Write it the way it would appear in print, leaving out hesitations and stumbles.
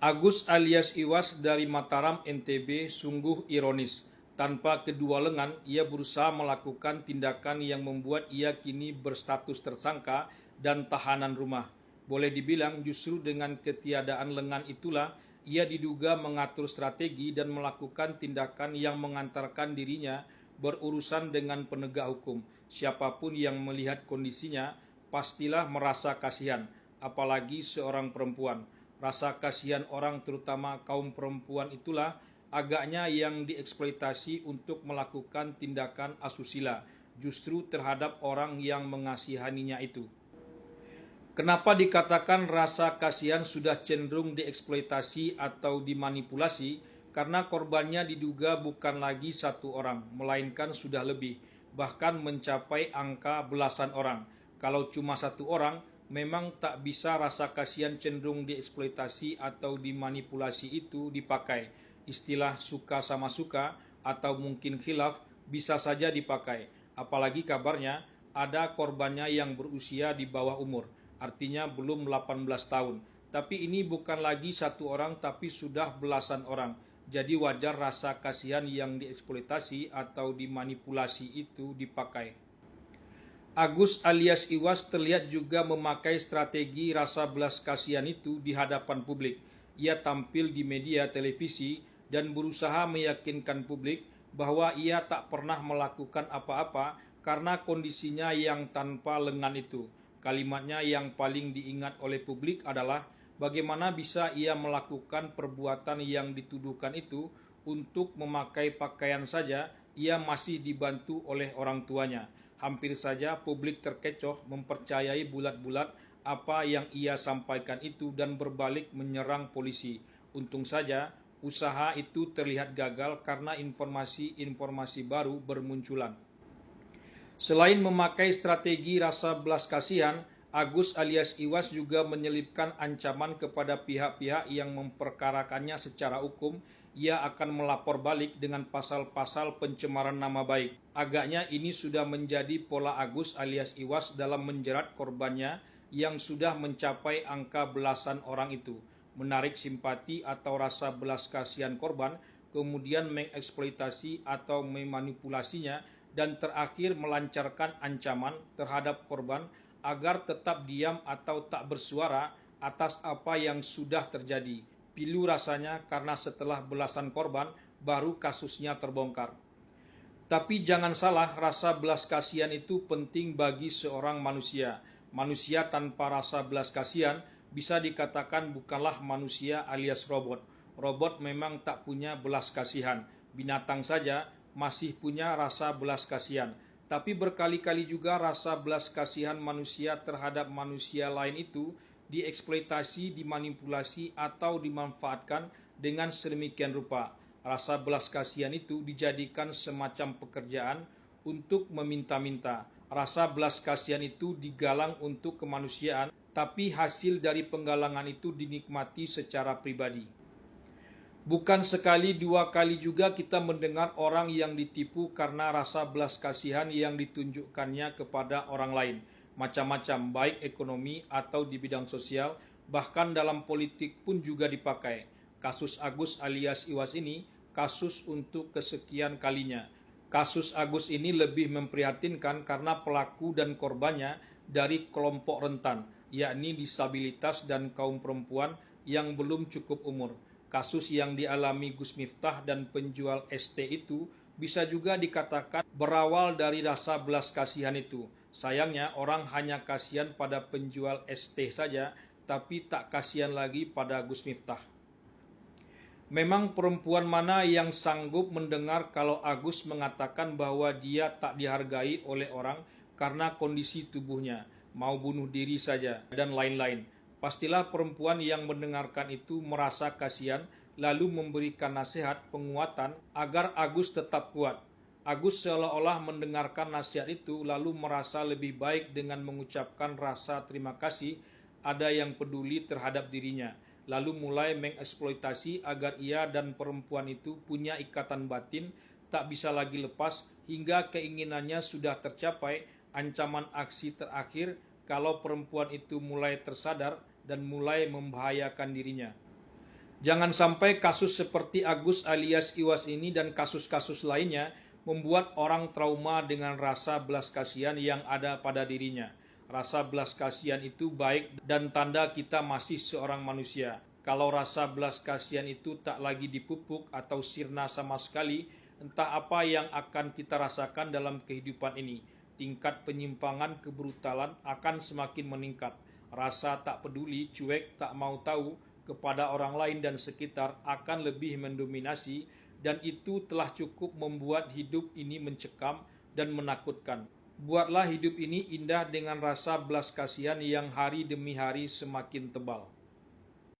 Agus alias Iwas dari Mataram, NTB, sungguh ironis. Tanpa kedua lengan, ia berusaha melakukan tindakan yang membuat ia kini berstatus tersangka dan tahanan rumah. Boleh dibilang justru dengan ketiadaan lengan itulah ia diduga mengatur strategi dan melakukan tindakan yang mengantarkan dirinya berurusan dengan penegak hukum. Siapapun yang melihat kondisinya pastilah merasa kasihan, apalagi seorang perempuan. Rasa kasihan orang, terutama kaum perempuan, itulah agaknya yang dieksploitasi untuk melakukan tindakan asusila justru terhadap orang yang mengasihaninya itu. Kenapa dikatakan rasa kasihan sudah cenderung dieksploitasi atau dimanipulasi? Karena korbannya diduga bukan lagi satu orang, melainkan sudah lebih, bahkan mencapai angka belasan orang. Kalau cuma satu orang, memang tak bisa rasa kasihan cenderung dieksploitasi atau dimanipulasi itu dipakai. Istilah suka sama suka atau mungkin khilaf bisa saja dipakai. Apalagi kabarnya ada korbannya yang berusia di bawah umur, artinya belum 18 tahun. Tapi ini bukan lagi satu orang tapi sudah belasan orang. Jadi wajar rasa kasihan yang dieksploitasi atau dimanipulasi itu dipakai. Agus alias Iwas terlihat juga memakai strategi rasa belas kasihan itu di hadapan publik. Ia tampil di media televisi dan berusaha meyakinkan publik bahwa ia tak pernah melakukan apa-apa karena kondisinya yang tanpa lengan itu. Kalimatnya yang paling diingat oleh publik adalah bagaimana bisa ia melakukan perbuatan yang dituduhkan itu untuk memakai pakaian saja, ia masih dibantu oleh orang tuanya. Hampir saja publik terkecoh mempercayai bulat-bulat apa yang ia sampaikan itu dan berbalik menyerang polisi. Untung saja usaha itu terlihat gagal karena informasi-informasi baru bermunculan. Selain memakai strategi rasa belas kasihan, Agus alias Iwas juga menyelipkan ancaman kepada pihak-pihak yang memperkarakannya secara hukum. Ia akan melapor balik dengan pasal-pasal pencemaran nama baik. Agaknya ini sudah menjadi pola Agus alias Iwas dalam menjerat korbannya yang sudah mencapai angka belasan orang itu. Menarik simpati atau rasa belas kasihan korban, kemudian mengeksploitasi atau memanipulasinya, dan terakhir melancarkan ancaman terhadap korban agar tetap diam atau tak bersuara atas apa yang sudah terjadi. Pilu rasanya karena setelah belasan korban baru kasusnya terbongkar. Tapi jangan salah, rasa belas kasihan itu penting bagi seorang manusia. Manusia tanpa rasa belas kasihan bisa dikatakan bukanlah manusia alias robot. Robot memang tak punya belas kasihan. Binatang saja masih punya rasa belas kasihan. Tapi berkali-kali juga rasa belas kasihan manusia terhadap manusia lain itu dieksploitasi, dimanipulasi, atau dimanfaatkan dengan sedemikian rupa. Rasa belas kasihan itu dijadikan semacam pekerjaan untuk meminta-minta. Rasa belas kasihan itu digalang untuk kemanusiaan, tapi hasil dari penggalangan itu dinikmati secara pribadi. Bukan sekali dua kali juga kita mendengar orang yang ditipu karena rasa belas kasihan yang ditunjukkannya kepada orang lain. Macam-macam, baik ekonomi atau di bidang sosial, bahkan dalam politik pun juga dipakai. Kasus Agus alias Iwas ini kasus untuk kesekian kalinya. Kasus Agus ini lebih memprihatinkan karena pelaku dan korbannya dari kelompok rentan, yakni disabilitas dan kaum perempuan yang belum cukup umur. Kasus yang dialami Gus Miftah dan penjual ST itu bisa juga dikatakan berawal dari rasa belas kasihan itu. Sayangnya orang hanya kasihan pada penjual ST saja, tapi tak kasihan lagi pada Gus Miftah. Memang perempuan mana yang sanggup mendengar kalau Agus mengatakan bahwa dia tak dihargai oleh orang karena kondisi tubuhnya, mau bunuh diri saja, dan lain-lain. Pastilah perempuan yang mendengarkan itu merasa kasihan, lalu memberikan nasihat penguatan agar Agus tetap kuat. Agus seolah-olah mendengarkan nasihat itu lalu merasa lebih baik dengan mengucapkan rasa terima kasih ada yang peduli terhadap dirinya. Lalu mulai mengeksploitasi agar ia dan perempuan itu punya ikatan batin, tak bisa lagi lepas hingga keinginannya sudah tercapai. Ancaman aksi terakhir kalau perempuan itu mulai tersadar dan mulai membahayakan dirinya. Jangan sampai kasus seperti Agus alias Iwas ini dan kasus-kasus lainnya membuat orang trauma dengan rasa belas kasihan yang ada pada dirinya. Rasa belas kasihan itu baik dan tanda kita masih seorang manusia. Kalau rasa belas kasihan itu tak lagi dipupuk atau sirna sama sekali, entah apa yang akan kita rasakan dalam kehidupan ini. Tingkat penyimpangan kebrutalan akan semakin meningkat. Rasa tak peduli, cuek, tak mau tahu kepada orang lain dan sekitar akan lebih mendominasi, dan itu telah cukup membuat hidup ini mencekam dan menakutkan. Buatlah hidup ini indah dengan rasa belas kasihan yang hari demi hari semakin tebal.